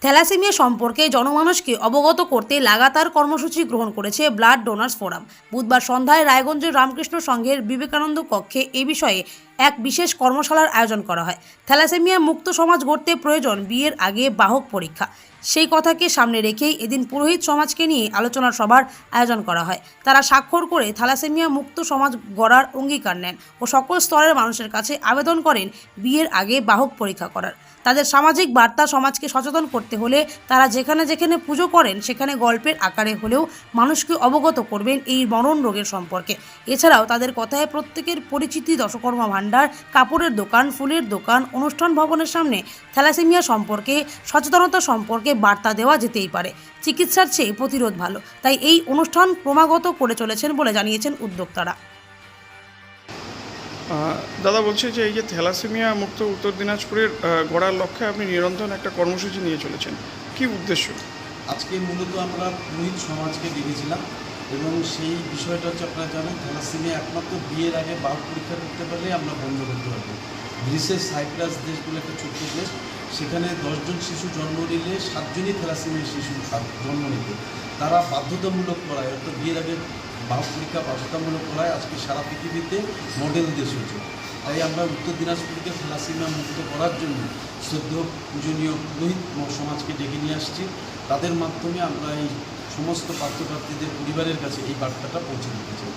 Thalassaemia সম্পর্কে জনমানুষকে অবগত করতে লাগাতার কর্মসূচি গ্রহণ করেছে ব্লাড ডোনার্স ফোরাম। বুধবার সন্ধ্যায় রায়গঞ্জের রামকৃষ্ণ সংঘের বিবেকানন্দ কক্ষে এ বিষয়ে এক বিশেষ কর্মশালার আয়োজন করা হয়। থ্যালাসেমিয়া মুক্ত সমাজ গড়তে প্রয়োজন বিয়ের আগে বাহক পরীক্ষা। সেই কথাকে সামনে রেখেই এদিন পুরোহিত সমাজকে নিয়ে আলোচনা সভার আয়োজন করা হয়। তারা স্বাক্ষর করে থ্যালাসেমিয়া মুক্ত সমাজ গড়ার অঙ্গীকার নেন ও সকল স্তরের মানুষের কাছে আবেদন করেন বিয়ের আগে বাহক পরীক্ষা করার। তাদের সামাজিক বার্তা সমাজকে সচেতন করতে হলে তারা যেখানে যেখানে পুজো করেন সেখানে গল্পের আকারে হলেও মানুষকে অবগত করবেন এই মরণ রোগের সম্পর্কে। এছাড়াও তাদের কথায় প্রত্যেকের পরিচিতি দশকর্মা ভাণ্ডার, কাপড়ের দোকান, ফুলের দোকান, অনুষ্ঠান ভবনের সামনে থ্যালাসেমিয়া সম্পর্কে সচেতনতা সম্পর্কে বার্তা দেওয়া যেতেই পারে। চিকিৎসার চেয়ে প্রতিরোধ ভালো, তাই এই অনুষ্ঠান ক্রমাগত করে চলেছেন বলে জানিয়েছেন উদ্যোক্তারা। দাদা বলছে যে এই যে থ্যালাসেমিয়া মুক্ত উত্তর দিনাজপুরের গড়ার লক্ষ্যে আপনি নিরন্তর একটা কর্মসূচি নিয়ে চলেছেন, কি উদ্দেশ্য? আজকে মূলত আমরা পুরোহিত সমাজকে ডেকেছিলাম এবং সেই বিষয়টা হচ্ছে, আপনারা জানেন থ্যালাসেমিয়া একমাত্র বিয়ের আগে বাহক পরীক্ষা করতে পারলে আমরা বন্ধ করতে পারবো। গ্রিসের সাইপ্রাস দেশ বলে একটা ছোট্ট দেশ, সেখানে 10 জন শিশু জন্ম নিলে 7 জনই থ্যালাসেমিয়া শিশু জন্ম নিত। তারা বাধ্যতামূলক করায়, অর্থাৎ বিয়ের আগে বাহক পরীক্ষা বাধ্যতামূলক করায় আজকে সারা পৃথিবীতে মডেল দেশ হয়েছে। তাই আমরা উত্তর দিনাজপুরকে থ্যালাসেমিয়া মুক্ত করার জন্য শ্রদ্ধেয় পূজনীয় পুরোহিত সমাজকে ডেকে নিয়ে আসছি। তাদের মাধ্যমে আমরা এই সমস্ত পাত্রপ্রার্থীদের পরিবারের কাছে এই বার্তাটা পৌঁছে দিতে চাই।